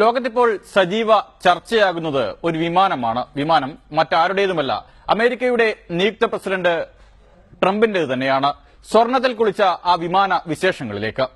ലോകത്തിപ്പോൾ സജീവ ചർച്ചയാകുന്നത് ഒരു വിമാനമാണ്. വിമാനം മറ്റാരുടേതുമല്ല, അമേരിക്കയുടെ നിയുക്ത പ്രസിഡന്റ് ട്രംപിന്റേത് തന്നെയാണ്. സ്വർണത്തിൽ കുളിച്ച ആ വിമാന വിശേഷങ്ങളിലേക്ക്.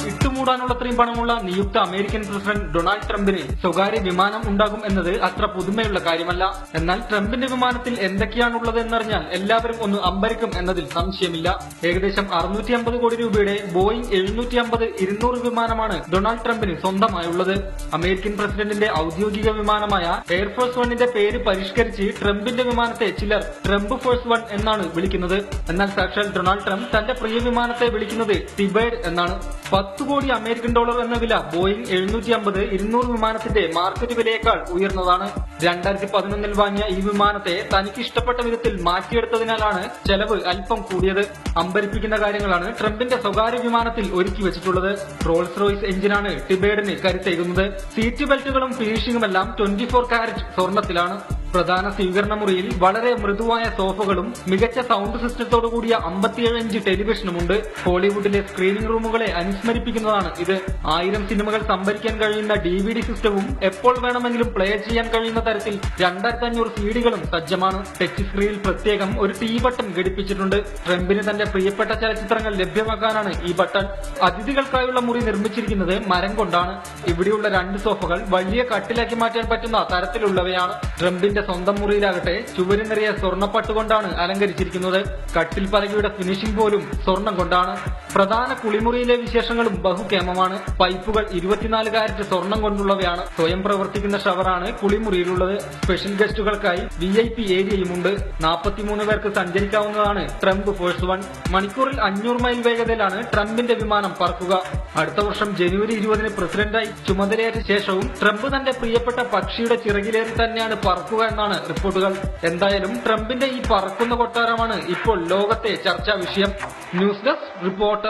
ഇട്ടുമൂടാനുള്ളത്രയും പണമുള്ള നിയുക്ത അമേരിക്കൻ പ്രസിഡന്റ് ഡൊണാൾഡ് ട്രംപിന് സ്വകാര്യ വിമാനം ഉണ്ടാകും എന്നത് അത്ര പുതുമയുള്ള കാര്യമല്ല. എന്നാൽ ട്രംപിന്റെ വിമാനത്തിൽ എന്തൊക്കെയാണുള്ളത് എന്നറിഞ്ഞാൽ എല്ലാവരും ഒന്ന് അമ്പരിക്കും എന്നതിൽ സംശയമില്ല. ഏകദേശം 650 കോടി രൂപയുടെ ബോയിംഗ് 750-200 വിമാനമാണ് ഡൊണാൾഡ് ട്രംപിന് സ്വന്തമായുള്ളത്. അമേരിക്കൻ പ്രസിഡന്റിന്റെ ഔദ്യോഗിക വിമാനമായ എയർഫോഴ്സ് വണ്ണിന്റെ പേര് പരിഷ്കരിച്ച് ട്രംപിന്റെ വിമാനത്തെ ചിലർ ട്രംപ് ഫോഴ്സ് വൺ എന്നാണ് വിളിക്കുന്നത്. എന്നാൽ സാക്ഷാൽ ഡൊണാൾഡ് ട്രംപ് തന്റെ പ്രിയ വിമാനത്തെ വിളിക്കുന്നത് ടിബേഡ് എന്നാണ്. 10 കോടി അമേരിക്കൻ ഡോളർ എന്ന വില ബോയിംഗ് 750-200 വിമാനത്തിന്റെ മാർക്കറ്റ് വിലയേക്കാൾ ഉയർന്നതാണ്. 2011 വാങ്ങിയ ഈ വിമാനത്തെ തനിക്ക് ഇഷ്ടപ്പെട്ട വിധത്തിൽ മാറ്റിയെടുത്തതിനാലാണ് ചെലവ് അല്പം കൂടിയത്. അമ്പരിപ്പിക്കുന്ന കാര്യങ്ങളാണ് ട്രംപിന്റെ സ്വകാര്യ വിമാനത്തിൽ ഒരുക്കി വെച്ചിട്ടുള്ളത്. റോൾസ് റോയ്സ് എഞ്ചിനാണ് ടിബേഡിന് കരുത്തേകുന്നത്. Seat ബെൽറ്റുകളും ഫിനിഷിംഗുമെല്ലാം 24 carrot സ്വർണത്തിലാണ്. പ്രധാന സ്വീകരണ മുറിയിൽ വളരെ മൃദുവായ സോഫകളും മികച്ച സൗണ്ട് സിസ്റ്റത്തോടു കൂടിയ 57 ഇഞ്ച് ടെലിവിഷനുമുണ്ട്. ഹോളിവുഡിലെ സ്ക്രീനിംഗ് റൂമുകളെ അനുസ്മരിപ്പിക്കുന്നതാണ് ഇത്. 1000 സിനിമകൾ സംഭരിക്കാൻ കഴിയുന്ന DVD സിസ്റ്റവും എപ്പോൾ വേണമെങ്കിലും പ്ലേ ചെയ്യാൻ കഴിയുന്ന തരത്തിൽ 2500 CDകളും സജ്ജമാണ്. ടച്ച് സ്ക്രീനിൽ പ്രത്യേകം ഒരു T ബട്ടൺ ഘടിപ്പിച്ചിട്ടുണ്ട്. ട്രംപിന് തന്റെ പ്രിയപ്പെട്ട ചലച്ചിത്രങ്ങൾ ലഭ്യമാക്കാനാണ് ഈ ബട്ടൺ. അതിഥികൾക്കായുള്ള മുറി നിർമ്മിച്ചിരിക്കുന്നത് മരം കൊണ്ടാണ്. ഇവിടെയുള്ള 2 സോഫകൾ വലിയ കട്ടിലാക്കി മാറ്റാൻ പറ്റുന്ന തരത്തിലുള്ളവയാണ്. ട്രംപിന്റെ സ്വന്തം മുറിയിലാകട്ടെ ചുവരിനറിയ സ്വർണ്ണപ്പട്ടുകൊണ്ടാണ് അലങ്കരിച്ചിരിക്കുന്നത്. കട്ടിൽ പലകയുടെ ഫിനിഷിംഗ് പോലും സ്വർണം കൊണ്ടാണ്. പ്രധാന കുളിമുറിയിലെ വിശേഷങ്ങളും ബഹുകേമമാണ്. പൈപ്പുകൾ 24 കാരറ്റ് സ്വർണം കൊണ്ടുള്ളവയാണ്. സ്വയം പ്രവർത്തിക്കുന്ന ഷവറാണ് കുളിമുറിയിലുള്ളത്. Special ഗസ്റ്റുകൾക്കായി VIP ഏരിയയുമുണ്ട്. 43 പേർക്ക് സഞ്ചരിക്കാവുന്നതാണ് ട്രംപ് ഫോഴ്സ് വൺ. മണിക്കൂറിൽ 500 മൈൽ വേഗതയിലാണ് ട്രംപിന്റെ വിമാനം പറക്കുക. അടുത്ത വർഷം ജനുവരി 20 പ്രസിഡന്റായി ചുമതലയേറ്റ ശേഷവും ട്രംപ് തന്റെ പ്രിയപ്പെട്ട പക്ഷിയുടെ ചിറകിലേറി തന്നെയാണ് പറക്കുക എന്നാണ് റിപ്പോർട്ടുകൾ. എന്തായാലും ട്രംപിന്റെ ഈ പറക്കുന്ന കൊട്ടാരമാണ് ഇപ്പോൾ ലോകത്തെ ചർച്ചാ വിഷയം. News desk reporter.